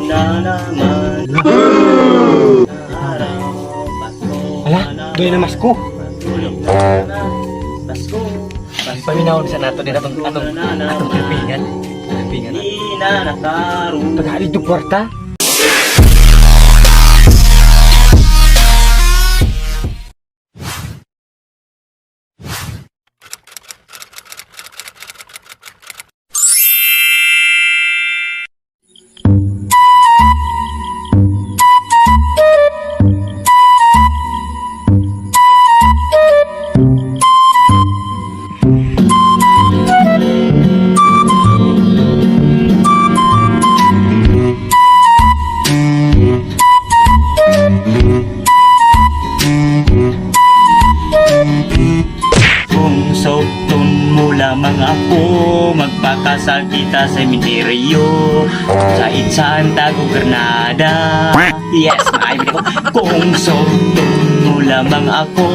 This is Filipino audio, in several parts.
na naman. Ala, doy na mas ko. Pasko, Paminawon sa nato din atong kapingan. Kapingan. di na nakaroon. Paghalid do kwarta. Kung sugton mo lamang ako, magpakasal kita sa sementeryo sa Itsaan, Taguig, Granada. Yes, maayos ko. Kung sugton mo lamang ako,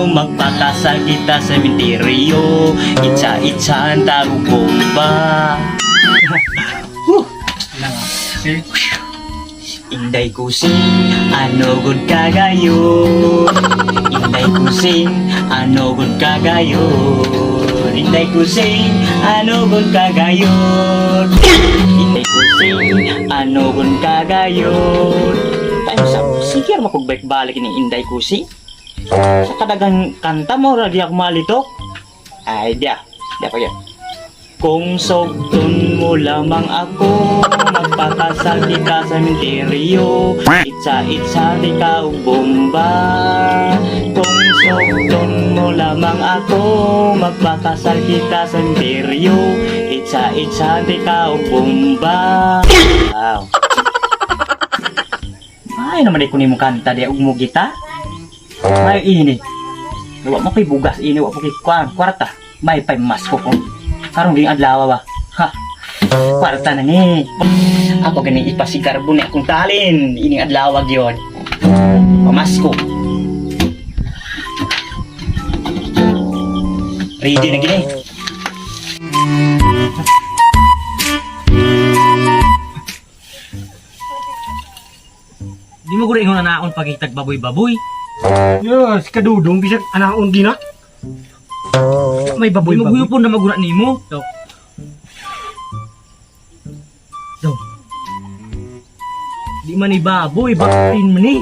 magpakasal kita sa sementeryo Itsaan, Taguig, Bomba. Inday kusing, ano gud kagayon. Inday kusing, ano gud kagayon. Inday kusing, ano gud kagayon. Inday kusing, ano gud kagayon. Tayo sa sige ra makugbalik-balik ni Inday kusing. Sa kadagang kanta mo ra di ako malitok. Ay dia pa yan. Kung sugton mo lamang ako, magpakasal kita sa sementeryo Itsa di ka og bomba. Kung sugton mo lamang ako, magpakasal kita sa sementeryo Itsa di ka og bomba. Wow. Ay naman ko nimo kanta di og mo gita. Ay ini. Wa mo kay bugas ini, wa mo kay kwarta. May paymas ko. Karong ding adlaw ba? Ha. Kwarta na ni. Ako gani ipasikarbon ni akong talin. Ining adlaw gyud. Pamasko. Ready na gini. Di mo gura ingon anaon pagitag baboy-baboy. Yes, kadudong bisag anaon di na. May baboy mo guyupon na magura nimo. Daw. Di man ni baboy, baktin man ni.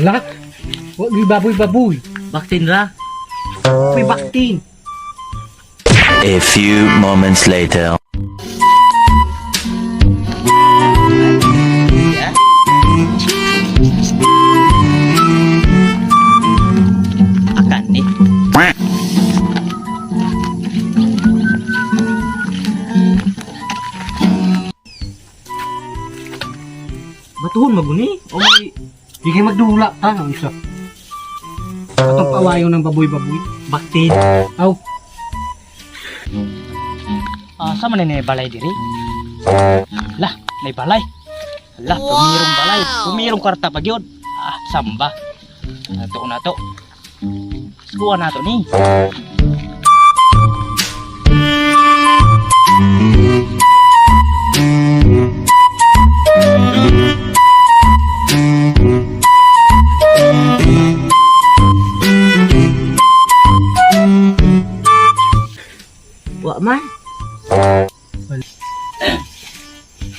Ala, wa gi baboy-baboy. Baktin ra. May baktin. A few moments later. Akan ni. Batuhon maguni. O may Di kay magdula ta ang isa. Atong pawayo ng baboy-baboy. baktin. Aw, Sa man ni balay diri? Lah, may balay. Lah, pumirong balay. Pumirong kwarta pa gyud. Samba. Na to. Suwa na to ni. Wa man.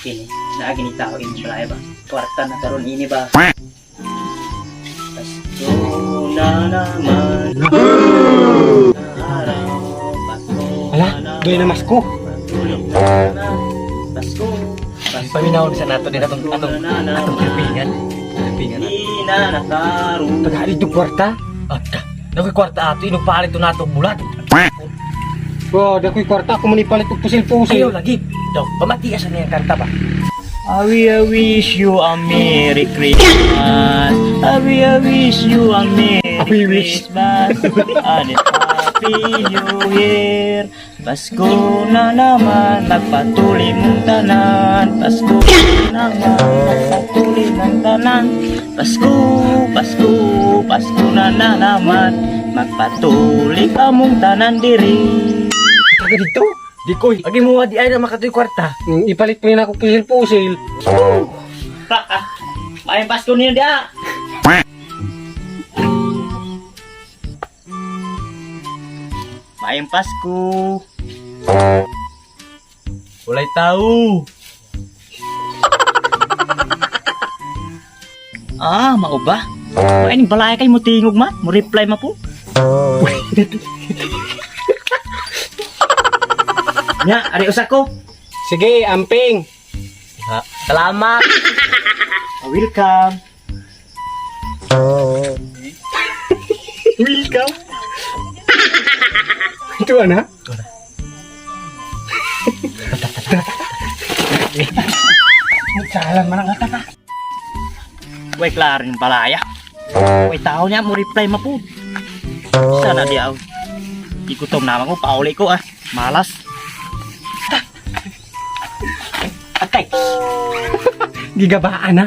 Kini, lagi ni tao ini balay ba? Kwarta na karon ini ba? Pasko na naman. ala, doy na mas ko. Pasko, Paminawon sa nato din atong kapingan. Kapingan. di na nakaroon. Paghalid do kwarta. Agka. Nakoy kwarta ato inog palit to nato bulat. Bro, dakoy kwarta ko man ipalit og pusil-pusil. Ayaw lagi. Daw, pamatias na yung kanta ba? I wish you a Merry Christmas. I wish you a Merry Christmas and a Happy New Year. Pasko na naman, magpatuloy mong tanan. Pasko na naman, magpatuloy ng tanan. Pasko, Pasko, Pasko na naman, magpatuloy ka mong tanan diri. Taga dito. Di koy, agi mo nga di ay na makatoy kwarta. Ipalit mo yun ako pusil-pusil. Maayong Pasko niyo dia. Maayong Pasko. Walay tao. Mao ba? Maayong balaya kay mo tingog ma, mo reply ma po. Nya, ari usa ko. Sige, amping. Salamat. Welcome. Welcome. Ito na? Magsalan man ang kata. Way klaro yung balaya. Way tao niya mo reply ma po. Sana di aw. Ikutom naman ko, pauli ko Malas. Atay. Gigabaan na.